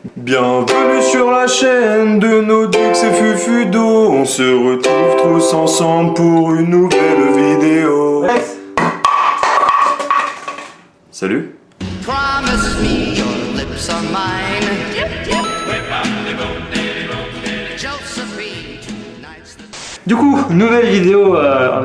Bienvenue sur la chaîne de Nodux et Fufudo. On se retrouve tous ensemble pour une nouvelle vidéo. Salut. Promise me your lips are mine. Du coup, nouvelle vidéo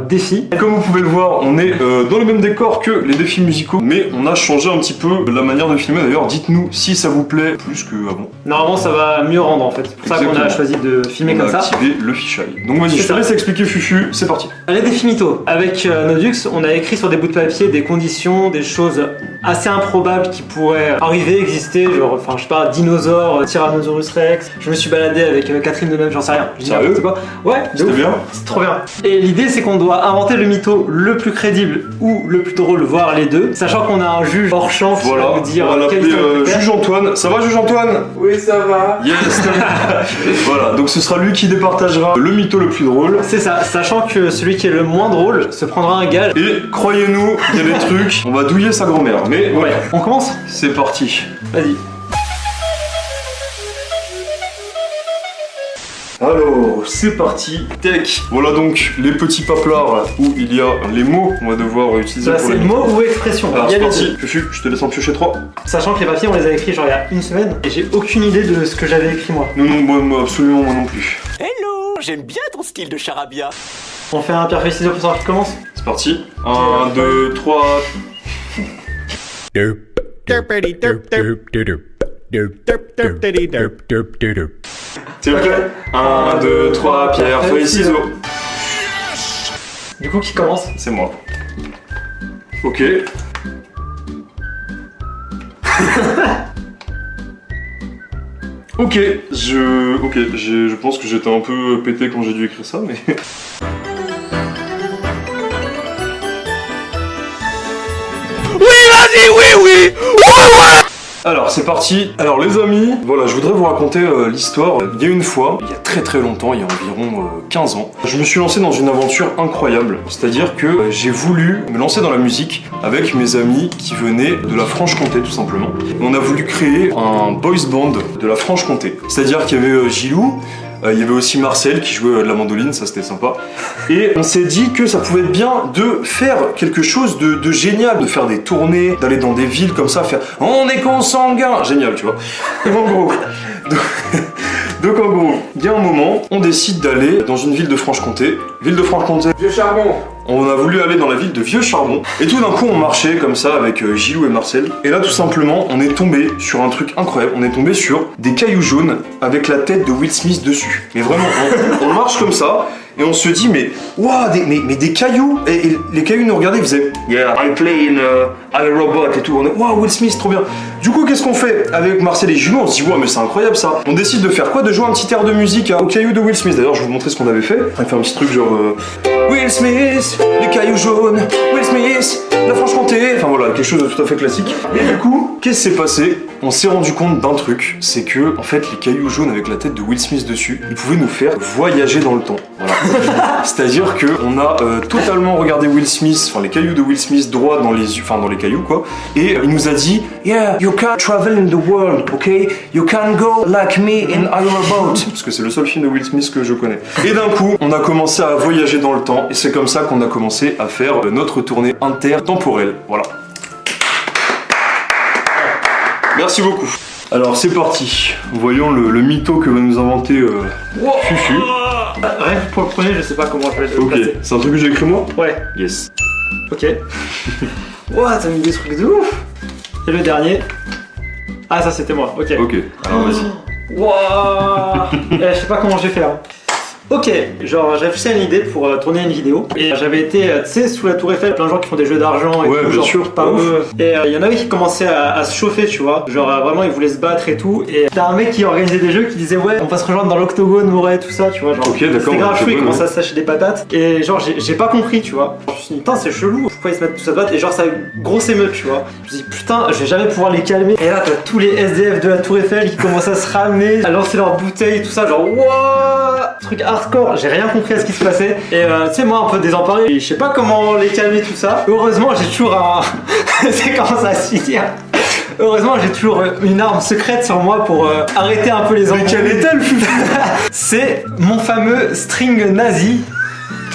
défi. Comme vous pouvez le voir, on est dans le même décor que les défis musicaux, mais on a changé un petit peu la manière de filmer. D'ailleurs, dites-nous si ça vous plaît plus qu'avant. Normalement, ça va mieux rendre en fait. C'est pour ça qu'on a choisi de filmer comme ça. On a activé le fisheye. Donc vas-y, je te laisse expliquer Fufu, c'est parti. Les défis mythos. Avec Nodux, on a écrit sur des bouts de papier des conditions, des choses assez improbables qui pourraient arriver, exister. Genre, enfin, je sais pas, dinosaures, Tyrannosaurus Rex. Je me suis baladé avec Catherine Deneuve, j'en sais rien. Sérieux? Quoi. Ouais, c'était bien. C'est trop bien. Et l'idée, c'est qu'on doit inventer le mytho le plus crédible ou le plus drôle, voire les deux. Sachant qu'on a un juge hors champ qui va nous dire. On va l'appeler Juge Antoine. Ça va, Juge Antoine? Oui, ça va. Yes. Voilà, donc ce sera lui qui départagera le mytho le plus drôle. C'est ça, sachant que celui qui est le moins drôle se prendra un gage. Et croyez-nous, il y a des trucs, on va douiller sa grand-mère. Mais ouais, on commence? C'est parti. Vas-y. Alors, c'est parti. Tech. Voilà donc les petits paplards où il y a les mots qu'on va devoir utiliser là, pour c'est les mot ou expression. Alors, il y a c'est les parti. deux. Fufu, je te laisse en piocher 3. Sachant que les papiers, on les a écrits genre il y a une semaine et j'ai aucune idée de ce que j'avais écrit moi. Non, moi, absolument moi non plus. Hello, j'aime bien ton style de charabia. On fait un pierre feuille ciseaux pour savoir qui commence. C'est parti. 1, 2, 3. C'est ok. 1, 2, 3, pierre, feuille, ciseaux. Du coup, qui commence? C'est moi. Ok. Ok, je pense que j'étais un peu pété quand j'ai dû écrire ça, mais... Oui, vas-y, oui. Alors c'est parti. Alors les amis, voilà, je voudrais vous raconter l'histoire. Il y a une fois, il y a très longtemps, il y a environ 15 ans, je me suis lancé dans une aventure incroyable. C'est-à-dire que j'ai voulu me lancer dans la musique avec mes amis qui venaient de la Franche-Comté tout simplement. Et on a voulu créer un boys band de la Franche-Comté. C'est-à-dire qu'il y avait Gilou, il y avait aussi Marcel qui jouait de la mandoline, ça c'était sympa. Et on s'est dit que ça pouvait être bien de faire quelque chose de génial, de faire des tournées, d'aller dans des villes comme ça, faire « On est consanguin !» Génial, tu vois. En gros, donc en gros, il y a un moment, on décide d'aller dans une ville de Franche-Comté. Ville de Franche-Comté. Vieux charbon. On a voulu aller dans la ville de Vieux-Charbon. Et tout d'un coup, on marchait comme ça avec Gilou et Marcel. Et là, tout simplement, on est tombé sur un truc incroyable. On est tombé sur des cailloux jaunes avec la tête de Will Smith dessus. Mais vraiment, on marche comme ça. Et on se dit, mais waouh, mais des cailloux. Et les cailloux nous regardaient, ils faisaient Yeah, I play in iRobot et tout. On est waouh, Will Smith, trop bien. Du coup, qu'est-ce qu'on fait avec Marcel et Gilou? On se dit, waouh, mais c'est incroyable ça. On décide de faire quoi? De jouer un petit air de musique aux cailloux de Will Smith. D'ailleurs, je vais vous montrer ce qu'on avait fait. On va faire un petit truc genre Will Smith, les cailloux jaunes, Will Smith, la Franche-Comté. Enfin voilà, quelque chose de tout à fait classique. Et du coup, qu'est-ce qui s'est passé? On s'est rendu compte d'un truc, c'est que en fait, les cailloux jaunes avec la tête de Will Smith dessus, ils pouvaient nous faire voyager dans le temps. Voilà. C'est-à-dire que on a totalement regardé Will Smith, enfin les cailloux de Will Smith droit dans les yeux, enfin dans les cailloux quoi. Et il nous a dit, yeah, you can travel in the world, okay? You can go like me in iRobot. Parce que c'est le seul film de Will Smith que je connais. Et d'un coup, on a commencé à voyager dans le temps, et c'est comme ça qu'on a commencé à faire notre tournée intertemporelle. Voilà. Merci beaucoup. Alors c'est parti. Voyons le mytho que va nous inventer Fufu. Rien que pour le premier, je sais pas comment je vais le Ok, placer. c'est un truc que j'ai écrit moi? Ouais. Yes. Ok. Ouah, t'as mis des trucs de ouf. Et le dernier. Ah, ça c'était moi. Ok. Ok, alors vas-y. Wouah. Je sais pas comment je vais faire. Ok, genre j'ai réfléchi à une idée pour tourner une vidéo et j'avais été, tu sais, sous la tour Eiffel, plein de gens qui font des jeux d'argent et ouais, tout, bien genre sûr, pas eux. Et il y en avait qui commençaient à se chauffer, tu vois, genre vraiment ils voulaient se battre et tout. Et t'as un mec qui organisait des jeux qui disait ouais, on va se rejoindre dans l'octogone, Moret, tout ça, tu vois, genre. Ok, d'accord. C'était grave chou, ils ouais. commençaient à se lâcher des patates et genre j'ai pas compris, tu vois. Je me suis dit putain, c'est chelou, pourquoi ils se mettent tous à se battre et genre ça a une grosse émeute, tu vois. Je me suis dit putain, je vais jamais pouvoir les calmer. Et là t'as tous les SDF de la tour Eiffel qui commencent à se ramener, à lancer leurs bouteilles, tout ça, genre wouah, truc hardcore, j'ai rien compris à ce qui se passait. Et tu sais, moi un peu désemparé, et je sais pas comment les calmer, tout ça. Heureusement, j'ai toujours un. C'est comment ça se finir. Heureusement, j'ai toujours une arme secrète sur moi pour arrêter un peu les Mais embrouilles. quelle est-elle, Fufu? C'est mon fameux string nazi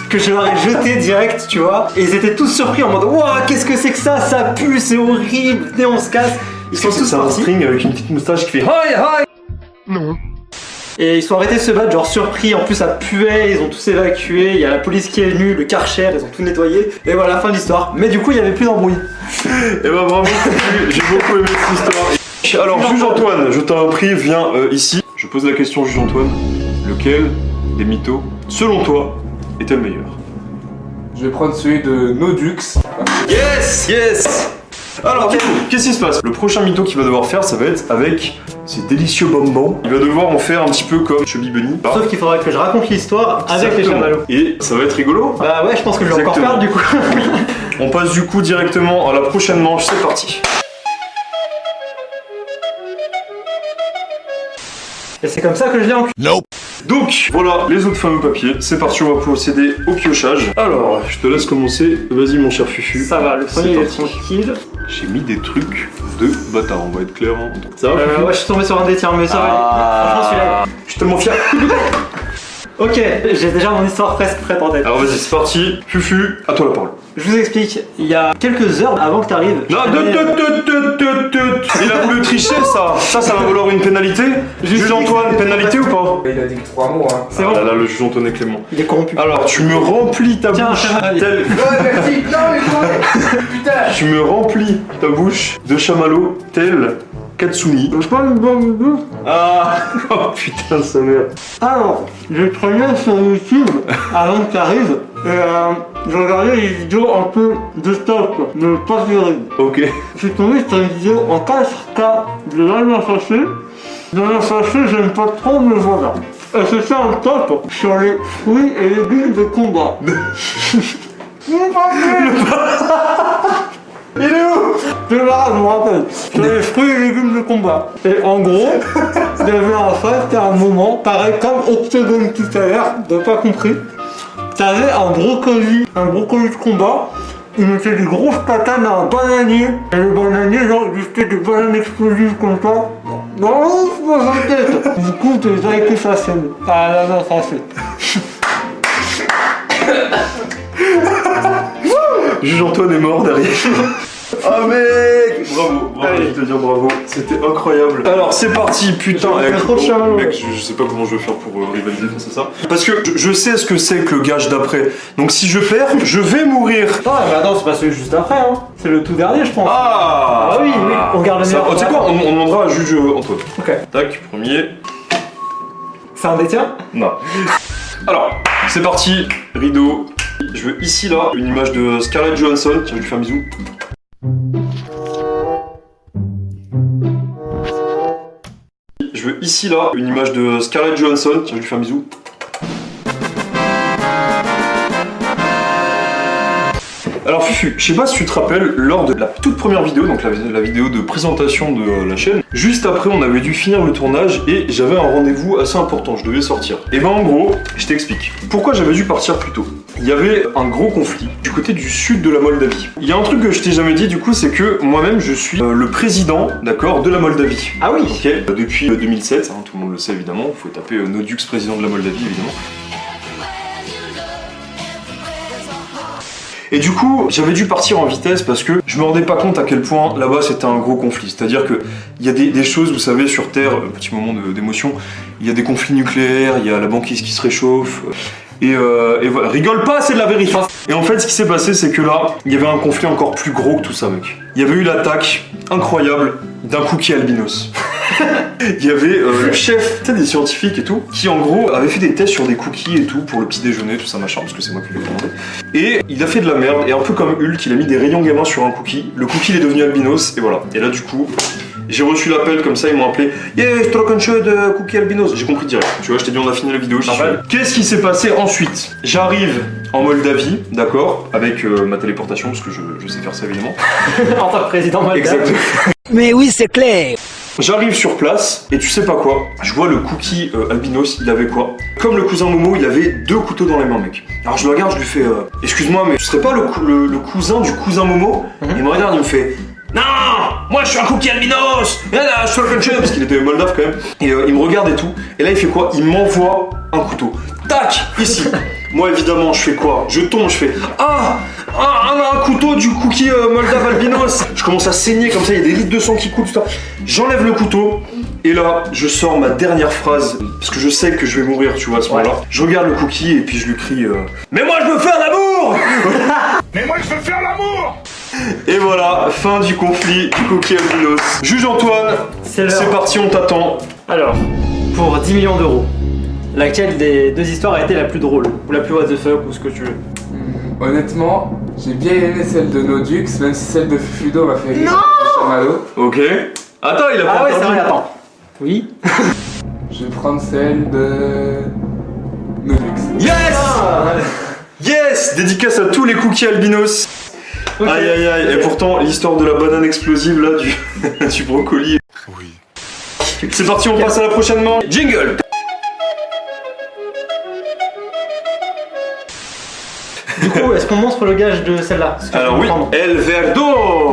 que je leur ai jeté direct, tu vois. Et ils étaient tous surpris en mode Wouah, qu'est-ce que c'est que ça? Ça pue, c'est horrible, venez, on se casse. Ils sont tous C'est un partis. string avec une petite moustache qui fait hi hi. Et ils sont arrêtés de se battre, genre surpris. En plus, ça puait, ils ont tous évacué. Il y a la police qui est venue, le Karcher, ils ont tout nettoyé. Et voilà, fin de l'histoire. Mais du coup, il y avait plus d'embrouille. Et bah bravo, Fufu, j'ai beaucoup aimé cette histoire. Alors, juge Antoine, je t'en prie, viens ici. Je pose la question, juge Antoine. Lequel des mythos, selon toi, est le meilleur? Je vais prendre celui de Nodux. Yes, yes. Alors, du coup, qu'est-ce qui se passe? Le prochain mytho qu'il va devoir faire, ça va être avec ces délicieux bonbons. Il va devoir en faire un petit peu comme Chubby Bunny. Sauf qu'il faudrait que je raconte l'histoire avec les Exactement. chamallows. Et ça va être rigolo. Bah ouais, je pense que je vais encore Exactement. perdre du coup. On passe du coup directement à la prochaine manche, c'est parti. Et c'est comme ça que je l'ai en cul. Donc, voilà les autres fameux papiers. C'est parti, on va procéder au piochage. Alors, je te laisse commencer. Vas-y, mon cher Fufu. Ça va, le premier il est parti. tranquille. J'ai mis des trucs de bâtard, on va être clair. Hein. Ça va, Fufu? Ouais, je suis tombé sur un des tiens, mais ça va. Franchement, celui-là. Je suis tellement fier. Ok, j'ai déjà mon histoire presque prête en tête. Alors, vas-y, c'est parti. Fufu, à toi la parole. Je vous explique, il y a quelques heures avant que tu arrives. Non, il a voulu tricher, ça. Ça va valoir une pénalité. Juge Antoine, pénalité ou pas? Il a dit que 3 mots, hein. C'est Ah bon. là là, le juge Antoine est clément. Il est corrompu. Alors, tu me remplis ta Tiens, bouche chamallow. tel... Ouais, merci. Non, mais quoi? Putain. Tu me remplis ta bouche de chamallow tel Katsuni. Ah, oh putain, sa mère. Alors, j'ai traîné sur YouTube avant que tu arrives. Et j'ai regardé les vidéos un peu de stop, mais pas terrible. Ok. Je suis tombé sur une vidéo en 4K de l'Alain Sachet. L'Alain Sachet, j'aime pas trop, mais voilà. Et c'était un top sur les fruits et légumes de combat. Il est où? C'est là, je me rappelle. Sur les fruits et légumes de combat. Et en gros, il y avait en face, c'était un moment, pareil comme Octogone tout à l'heure, t'as pas compris. T'avais un brocoli de combat. Il mettait des grosses patates à un bananier. Et le bananier, genre, il jetait des bananes explosives comme ça. Non, c'est pas sa tête. Du coup, t'as écrit sa scène. Ah là là, ça fait. Juge Antoine est mort derrière. Ah mec! Bravo, Allez. je vais te dire bravo, c'était incroyable. Alors c'est parti, putain. J'ai fait trop de oh, chamallow. mec, je sais pas comment je vais faire pour rivaliser face à ça. Parce que je sais ce que c'est que le gage d'après. Donc si je perds, je vais mourir. Ah, mais attends, c'est pas celui juste après, hein. C'est le tout dernier, je pense. Ah! Ah oui, oui, on garde le Ça- meilleur. oh, tu sais quoi, on demandera à juge Antoine. Ok. Tac, premier. C'est un des tiens? Non. Alors, c'est parti, rideau. Je veux ici là une image de Scarlett Johansson. Tiens, je lui fais un bisou. Je veux ici là une image de Scarlett Johansson. Tiens, je lui fais un bisou. Alors Fufu, je sais pas si tu te rappelles, lors de la toute première vidéo, donc la vidéo de présentation de la chaîne, juste après on avait dû finir le tournage et j'avais un rendez-vous assez important, je devais sortir. Et ben en gros, je t'explique. Pourquoi j'avais dû partir plus tôt? Il y avait un gros conflit du côté du sud de la Moldavie. Il y a un truc que je t'ai jamais dit du coup, c'est que moi-même je suis le président, d'accord, de la Moldavie. Ah oui. Ok, depuis 2007, hein, tout le monde le sait évidemment, il faut taper Nodux président de la Moldavie évidemment. Et du coup, j'avais dû partir en vitesse parce que je me rendais pas compte à quel point là-bas c'était un gros conflit. C'est-à-dire que il y a des choses, vous savez, sur Terre, petit moment d'émotion, il y a des conflits nucléaires, il y a la banquise qui se réchauffe. Et voilà, rigole pas, c'est de la vérité. Et en fait, ce qui s'est passé, c'est que là, il y avait un conflit encore plus gros que tout ça, mec. Il y avait eu l'attaque incroyable d'un cookie albinos. Il y avait le chef, tu sais, des scientifiques et tout, qui en gros avait fait des tests sur des cookies et tout pour le petit déjeuner, tout ça machin, parce que c'est moi qui l'ai commandé. Et il a fait de la merde, et un peu comme Hulk, il a mis des rayons gamins sur un cookie. Le cookie il est devenu albinos, et voilà. Et là du coup, j'ai reçu l'appel comme ça, ils m'ont appelé. Yeah, je te raconte de cookie albinos. J'ai compris direct. Tu vois, je t'ai dit on a fini la vidéo. J'y suis. Qu'est-ce qui s'est passé ensuite? J'arrive en Moldavie, d'accord, avec ma téléportation parce que je sais faire ça évidemment. En tant que président moldave. Exactement. Mais oui, c'est clair. J'arrive sur place et tu sais pas quoi, je vois le cookie albinos, il avait quoi? Comme le cousin Momo, il avait 2 couteaux dans les mains, mec. Alors je le regarde, je lui fais excuse-moi, mais tu serais pas le cousin du cousin Momo? Il me regarde, il me fait Non, moi je suis un cookie albinos. Et là, je suis le country parce qu'il était moldave quand même. Et il me regarde et tout. Et là il fait quoi? Il m'envoie un couteau. Tac, ici. Moi évidemment je fais quoi? Je tombe, je fais un couteau du cookie moldave albinos. Je commence à saigner comme ça, il y a des litres de sang qui coulent, tout ça. J'enlève le couteau. Et là, je sors ma dernière phrase, parce que je sais que je vais mourir, tu vois, à ce moment-là. Je regarde le cookie et puis je lui crie mais moi je veux faire l'amour. Mais moi je veux faire l'amour. Et voilà, fin du conflit du cookie albinos. Juge Antoine, C'est c'est l'heure. parti, on t'attend. Alors, pour 10 millions d'euros, laquelle des deux histoires a été la plus drôle? Ou la plus what the fuck, ou ce que tu veux? Honnêtement, j'ai bien aimé celle de Nodux, même si celle de Fufudo m'a fait rire. Chamallow. Ok. Attends, il a pas Ah ouais, c'est entendu. vrai, attends. Oui. Je vais prendre celle de Nodux. Yes. Ah, Yes. Dédicace à tous les cookies albinos. ok. Aïe aïe aïe. Et pourtant, l'histoire de la banane explosive là, du brocoli. Oui. C'est parti, on passe à la prochaine manche. Jingle. Du coup, est-ce qu'on montre le gage de celle-là? Parce que je Alors peux oui, prendre. El Verdo.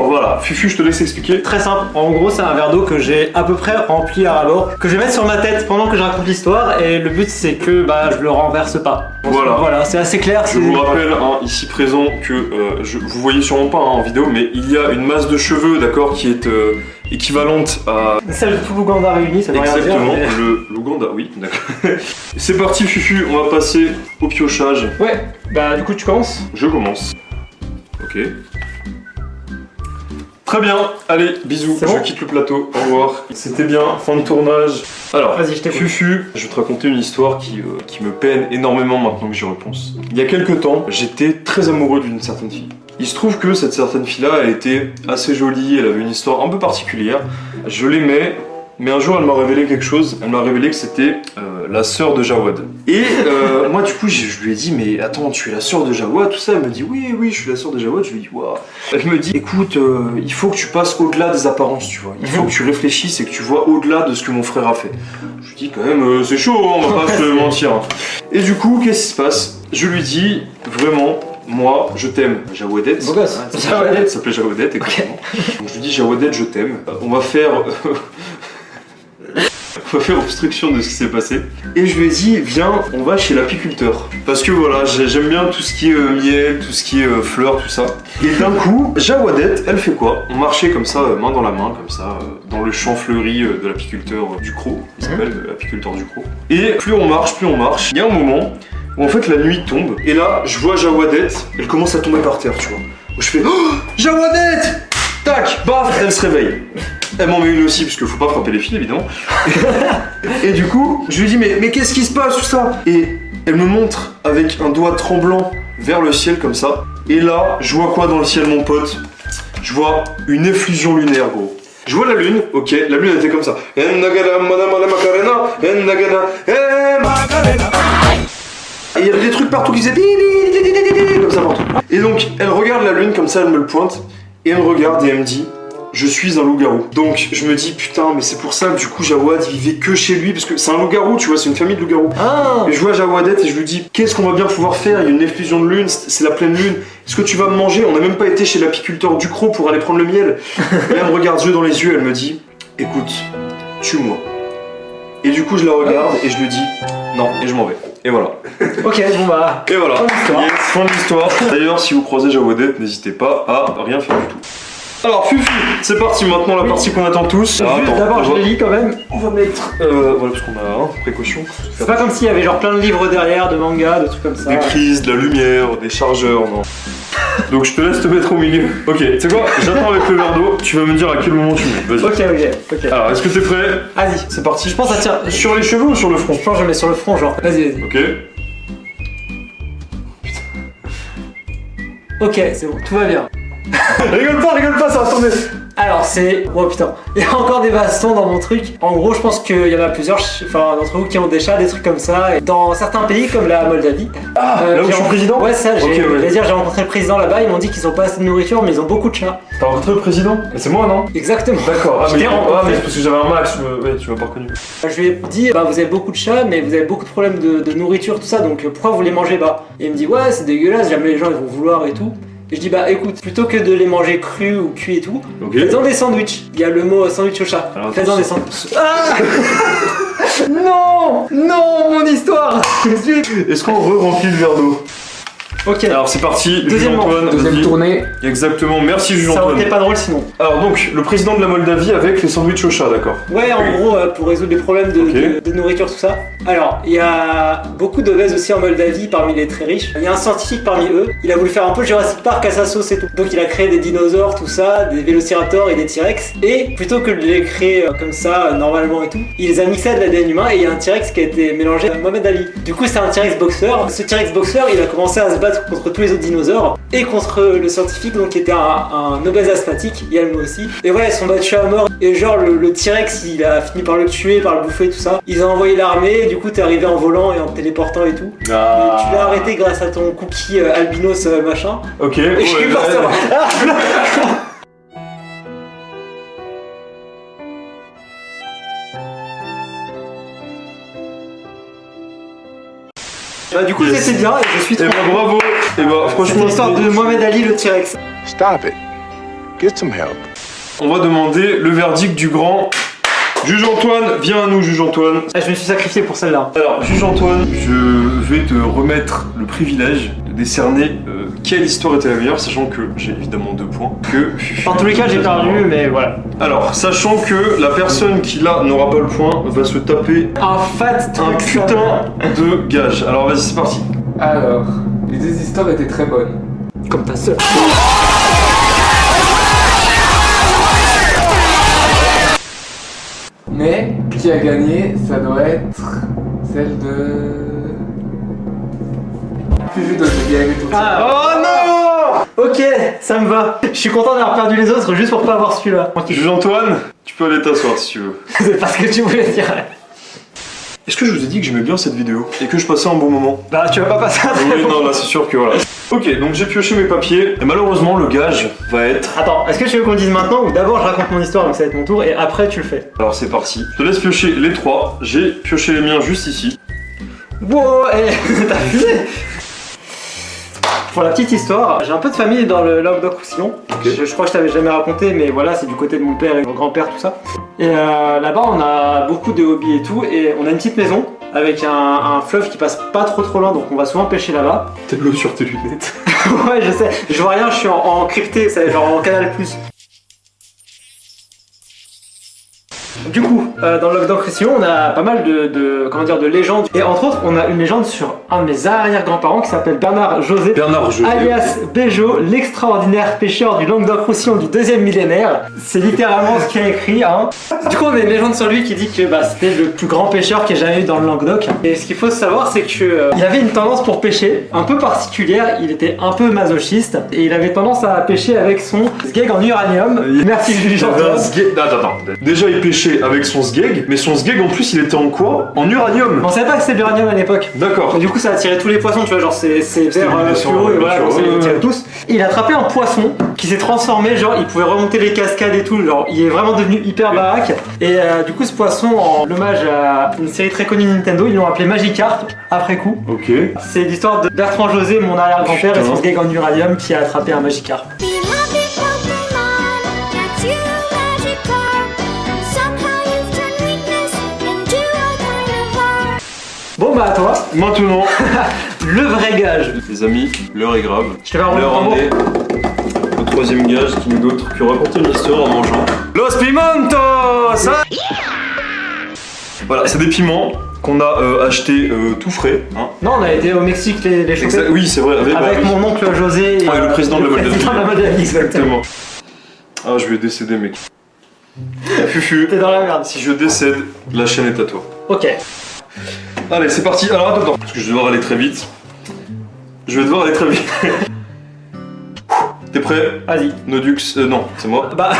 Voilà. Fufu, je te laisse expliquer. Très simple. En gros, c'est un verre d'eau que j'ai à peu près rempli à ras-bord, que je vais mettre sur ma tête pendant que je raconte l'histoire. Et le but, c'est que je le renverse pas. Voilà. Voilà, c'est assez clair. Je vous rappelle ici présent que vous voyez sûrement pas en vidéo, mais il y a une masse de cheveux, d'accord, qui est équivalente à Celle de tout l'Ouganda réuni, ça veut rien dire. exactement mais- l'Ouganda. Oui, d'accord. C'est parti, Fufu. On va passer au piochage. Ouais, bah du coup, tu commences. Je commence. Ok. Très bien. Allez, bisous. C'est Je bon quitte le plateau. Au revoir. C'était bien. Fin de tournage. Alors, Vas-y, je t'écoute. Fufu, je vais te raconter une histoire qui me peine énormément maintenant que j'y repense. Il y a quelques temps, j'étais très amoureux d'une certaine fille. Il se trouve que cette certaine fille-là, elle était assez jolie, elle avait une histoire un peu particulière. Je l'aimais, mais un jour elle m'a révélé quelque chose. Elle m'a révélé que c'était la sœur de Jawad. Et moi du coup je lui ai dit mais attends, tu es la sœur de Jawad, tout ça. Elle me dit oui je suis la sœur de Jawad. Je lui ai dit waouh. Elle me dit écoute, il faut que tu passes au-delà des apparences, tu vois. Il faut que tu réfléchisses et que tu vois au-delà de ce que mon frère a fait. Je lui dis quand même c'est chaud, hein, on va pas se mentir. Et du coup qu'est-ce qui se passe? Je lui dis vraiment moi, je t'aime, Jawadette. Beau gosse. Ouais, ça s'appelait Jawadette, exactement. Donc je lui dis Jawadette, je t'aime. On va faire obstruction de ce qui s'est passé. Et je lui ai dit, viens, on va chez l'apiculteur. Parce que voilà, j'aime bien tout ce qui est miel, tout ce qui est fleurs, tout ça. Et d'un coup, Jawadette, elle fait quoi? On marchait comme ça, main dans la main, comme ça, dans le champ fleuri de l'apiculteur du Croc. Il s'appelle l'apiculteur du Croc. Et plus on marche, il y a un moment où en fait la nuit tombe. Et là, je vois Jawadette, elle commence à tomber par terre, tu vois. Je fais, oh, Jawadette! Tac, baf, elle se réveille. Elle m'en met une aussi, parce qu'il faut pas frapper les filles, évidemment. Et du coup, je lui dis, mais qu'est-ce qui se passe, tout ça? Et elle me montre avec un doigt tremblant vers le ciel, comme ça. Et là, je vois quoi dans le ciel, mon pote? Je vois une effusion lunaire, gros. Je vois la lune, ok, la lune elle était comme ça. Et il y avait des trucs partout qui faisaient comme ça partout. Et donc, elle regarde la lune comme ça, elle me le pointe. Et elle me regarde et elle me dit, je suis un loup-garou. Donc je me dis, putain, mais c'est pour ça que du coup Jawad il vivait que chez lui, parce que c'est un loup-garou, tu vois, c'est une famille de loups-garous. Ah. Et je vois Jawadette et je lui dis, qu'est-ce qu'on va bien pouvoir faire? Il y a une effusion de lune, c'est la pleine lune. Est-ce que tu vas me manger? On n'a même pas été chez l'apiculteur du Croc pour aller prendre le miel. Et elle me regarde yeux dans les yeux, elle me dit, écoute, tue-moi. Et du coup je la regarde et je lui dis, non, et je m'en vais. Et voilà. Ok, bon bah. Et voilà. Fin d'histoire. Yes, fin de l'histoire. D'ailleurs, si vous croisez Jawadette, n'hésitez pas à rien faire du tout. Alors, Fufu, c'est parti maintenant, la partie qu'on attend tous. Alors, Juste attends, d'abord, on je va- les lis quand même. On va mettre. Voilà, parce qu'on a précaution. C'est pas comme s'il y avait genre plein de livres derrière, de mangas, de trucs comme ça. Des prises, de la lumière, des chargeurs, non. Donc, je te laisse te mettre au milieu. Ok, tu sais quoi? J'attends avec le verre d'eau. Tu vas me dire à quel moment tu mets. Vas-y. Ok. Alors, est-ce que t'es prêt? Vas-y. C'est parti. Je pense que ça tient. Sur les cheveux ou sur le front? Je pense que je mets sur le front, genre. Vas-y. Ok. Ok, c'est bon, tout va bien. rigole pas, ça va tourner. Alors c'est... Oh putain, il y a encore des bastons dans mon truc. En gros, je pense qu'il y en a plusieurs, enfin d'entre vous qui ont des chats, des trucs comme ça. Et dans certains pays comme la Moldavie... Là où je suis président? Ouais, ça, Ok, ouais. j'ai rencontré le président là-bas, ils m'ont dit qu'ils ont pas assez de nourriture, mais ils ont beaucoup de chats. T'as rencontré le président? Mais c'est moi, non? Exactement. D'accord. Je l'ai rencontré. mais c'est parce que j'avais un max, ouais, tu m'as pas reconnu. Je lui ai dit, bah vous avez beaucoup de chats, mais vous avez beaucoup de problèmes de nourriture, tout ça, donc pourquoi vous les mangez pas? Et il me dit, ouais, c'est dégueulasse, jamais les gens ils vont vouloir et tout. Et je dis bah écoute, plutôt que de les manger crus ou cuits et tout, Ok. faites-en des sandwichs. Il y a le mot sandwich au chat. Alors, Faites-en attends, des sandwichs. Ah non, non, mon histoire. Est-ce qu'on re-remplit le verre d'eau? Ok. Alors c'est parti, Juge Deuxièmement. Antoine. Deuxième vas-y. tournée. Exactement, merci Juge Ça aurait Antoine. été pas drôle sinon. Alors donc, le président de la Moldavie avec les sandwichs au chat, d'accord. Ouais, en gros, pour résoudre les problèmes de nourriture, tout ça. Alors, il y a beaucoup d'obèses aussi en Moldavie, parmi les très riches. Il y a un scientifique parmi eux, il a voulu faire un peu Jurassic Park à sa sauce et tout. Donc il a créé des dinosaures, tout ça, des vélociraptors et des T-Rex. Et plutôt que de les créer comme ça, normalement et tout, il les a mixés à de l'ADN humain et il y a un T-Rex qui a été mélangé à Mohamed Ali. Du coup, c'est un T-Rex boxeur. Ce T-Rex boxeur, il a commencé à se battre contre tous les autres dinosaures et contre le scientifique, donc qui était un obèse asthmatique, il y a le mot aussi. Et voilà, ils sont battus à mort. Et genre, le T-Rex, il a fini par le tuer, par le bouffer, tout ça. Ils ont envoyé l'armée, du coup, t'es arrivé en volant et en te téléportant et tout. Et tu l'as arrêté grâce à ton cookie albinos machin. Ok, Et je suis parti. Bah, du coup, Yes. c'était bien et je suis trop. Et bah bravo. Et bah C'est franchement, l'histoire de Mohamed Ali, le T-Rex. Stop it. Get some help. on va demander le verdict du grand Juge Antoine. Viens à nous, Juge Antoine. Ah, je me suis sacrifié pour celle-là. Alors, Juge Antoine, je vais te remettre le privilège de décerner quelle histoire était la meilleure, sachant que j'ai évidemment 2 points. En tous les cas, j'ai perdu, mais voilà. Alors, sachant que la personne qui là n'aura pas le point va se taper Un fat un truc. putain de gage. Alors, vas-y, c'est parti. Alors, les deux histoires étaient très bonnes. Comme ta sœur. Mais qui a gagné, ça doit être celle de. Fufudo, j'ai bien aimé tout ça. Ah, oh non. Ok, ça me va. Je suis content d'avoir perdu les autres juste pour pas avoir celui-là. Juge Antoine, tu peux aller t'asseoir si tu veux. C'est pas ce que tu voulais dire. Est-ce que je vous ai dit que j'aimais bien cette vidéo et que je passais un bon moment? Bah, tu vas pas passer un très Oui, bon non, là c'est sûr que voilà. Ok, donc j'ai pioché mes papiers et malheureusement le gage va être. Attends, est-ce que tu veux qu'on le dise maintenant ou d'abord je raconte mon histoire donc ça va être mon tour et après tu le fais? Alors c'est parti. Je te laisse piocher les 3. J'ai pioché les miens juste ici. Wow, t'as fusé. Pour la petite histoire, j'ai un peu de famille dans le Languedoc-Roussillon. Je crois que je t'avais jamais raconté, mais voilà, c'est du côté de mon père et mon grand-père, tout ça. Et là-bas, on a beaucoup de hobbies et tout, et on a une petite maison avec un fleuve qui passe pas trop loin, donc on va souvent pêcher là-bas. T'as de l'eau sur tes lunettes. Ouais, je sais, je vois rien, je suis en crypté, c'est genre en canal+. Du coup, dans le Languedoc-Roussillon, on a pas mal de légendes. Et entre autres, on a une légende sur un de mes arrière-grands-parents qui s'appelle Bernard José. Bernard José. Alias Béjo, l'extraordinaire pêcheur du Languedoc-Roussillon du 2e millénaire. C'est littéralement ce qu'il a écrit, hein. Du coup, on a une légende sur lui qui dit que c'était le plus grand pêcheur qu'il y ait jamais eu dans le Languedoc. Et ce qu'il faut savoir, c'est que il avait une tendance pour pêcher un peu particulière. Il était un peu masochiste et il avait tendance à pêcher avec son sgeg en uranium. Merci Jules Antoine. Attends. Déjà il pêchait avec son sgeg, mais son sgeg en plus il était en quoi? En uranium. On savait pas que c'était de l'uranium à l'époque. D'accord. Mais du coup, ça attirait tous les poissons, tu vois, genre c'est vert une leçon, fluo et voilà, bien donc sûr, ça les ouais, attirait ouais. tous. Il a attrapé un poisson qui s'est transformé, genre il pouvait remonter les cascades et tout, genre il est vraiment devenu hyper baraque. Et du coup, ce poisson, en hommage à une série très connue Nintendo, ils l'ont appelé Magikarp après coup. Ok. C'est l'histoire de Bertrand José, mon arrière-grand-père, et son Putain. sgeg en uranium qui a attrapé un Magikarp. Beloved Pokemon, that's you, Magikarp. Somehow you've turned weakness into a kind of heart. Bon bah à toi, Maintenant, le vrai gage. les amis, l'heure est grave. Je te fais un roulement L'heure de en est au 3e gage qui n'est d'autre que raconter une histoire en mangeant Los Pimentos. Voilà, c'est des piments qu'on a achetés tout frais. Hein. Non, on a été au Mexique les choper. Oui, c'est vrai. Avec oui. mon oncle José et, Ah, et le président de la Moldavie. président de la Moldavie, exactement. Exactement. Ah, je vais décéder, mec. Fufu, T'es dans la merde. si je décède, la chaîne est à toi. Ok. Allez, c'est parti. Alors, attends, parce que je vais devoir aller très vite. Je vais devoir aller très vite. T'es prêt? Vas-y. Nodux, non, c'est moi. Bah,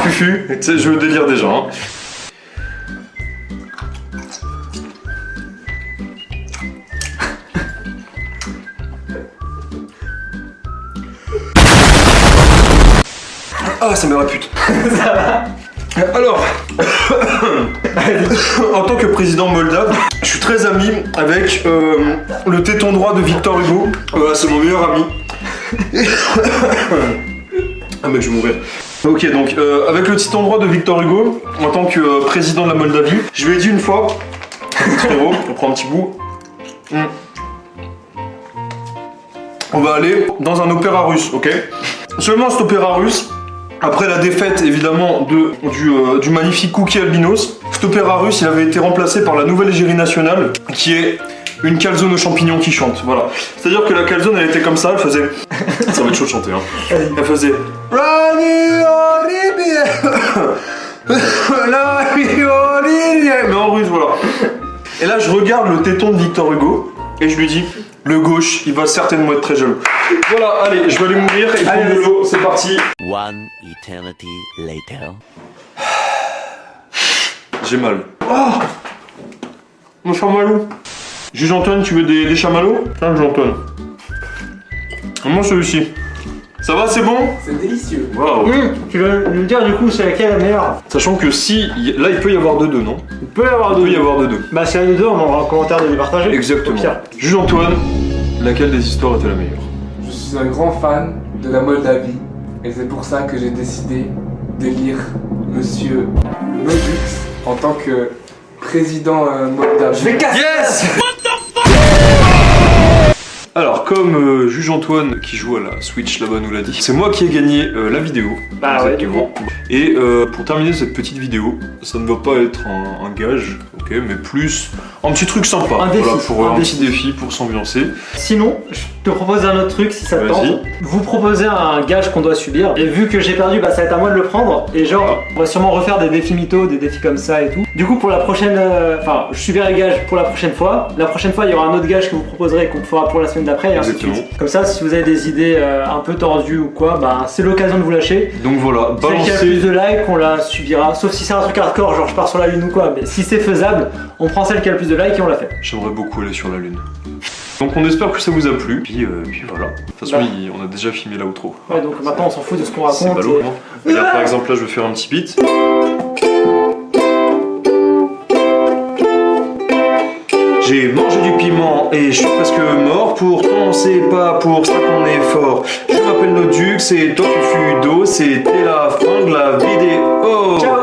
Fufu, tu sais, je délire déjà. Hein. Ah, ça me répute. ça va. Alors, en tant que président moldave, je suis très ami avec le téton droit de Victor Hugo. Voilà, c'est mon meilleur ami. Ah mais je vais mourir. Ok, donc avec le titre endroit de Victor Hugo, en tant que président de la Moldavie, je lui ai dit une fois, frérot, on prend un petit bout. On va aller dans un opéra russe, ok? Seulement cet opéra russe, après la défaite évidemment du magnifique Cookie Albinos, cet opéra russe il avait été remplacé par la nouvelle égérie nationale qui est une calzone aux champignons qui chante, voilà. C'est-à-dire que la calzone elle était comme ça, elle faisait... Ça va être chaud de chanter, hein. Elle faisait... Mais en russe, voilà. Et là je regarde le téton de Victor Hugo et je lui dis... Le gauche, il va certainement être très jaloux. Voilà, allez, je vais aller mourir et prendre de l'eau, c'est parti. One eternity later. J'ai mal. Oh mon chamallow. Juge Antoine, tu veux des chamallows? Tiens, juge Antoine. Moi celui-ci. Ça va, c'est bon? C'est délicieux. Waouh. Tu veux nous dire du coup c'est laquelle la meilleure? Sachant que si... Là, il peut y avoir de deux, non? Il peut y avoir Il deux. peut y avoir de deux. Bah si il y a de deux, on aura un commentaire de les partager. Exactement. Au pire. Juge Antoine, laquelle des histoires était la meilleure? Je suis un grand fan de la Moldavie et c'est pour ça que j'ai décidé d'élire Monsieur Nodux en tant que président moldave. Je vais casser. Yes. Alors, comme Juge Antoine qui joue à la Switch là-bas nous l'a dit, c'est moi qui ai gagné la vidéo. Bah ouais, du coup. Et pour terminer cette petite vidéo, ça ne va pas être un gage, ok, mais plus un petit truc sympa. Un défi, Voilà, pour un un défi. petit défi pour s'ambiancer. Sinon, je te propose un autre truc si ça te Vas-y. tente. Vous proposez un gage qu'on doit subir. Et vu que j'ai perdu, bah ça va être à moi de le prendre. Et genre, on va sûrement refaire des défis mythos, des défis comme ça et tout. Du coup, pour la prochaine. Enfin, je subirai le gage pour la prochaine fois. La prochaine fois, il y aura un autre gage que vous proposerez et qu'on fera pour la semaine d'après. Et ainsi de Exactement. suite. Comme ça, si vous avez des idées un peu tordues ou quoi, bah c'est l'occasion de vous lâcher. Donc voilà, Celle qui a le plus balancez. de likes, on la subira. Sauf si c'est un truc hardcore, genre je pars sur la lune ou quoi. Mais si c'est faisable, on prend celle qui a le plus de likes et on la fait. J'aimerais beaucoup aller sur la lune. Donc on espère que ça vous a plu. Puis voilà. De toute façon, Bah. on a déjà filmé l'outro. Ouais, donc maintenant on s'en fout de ce qu'on C'est raconte. ballot, et- non? Regarde, par exemple, là, je vais faire un petit beat. J'ai mangé du piment et je suis presque mort. Pourtant, c'est pas pour ça qu'on est fort. Je m'appelle Nodux et toi, Fufudo. C'était la fin de la vidéo. Ciao.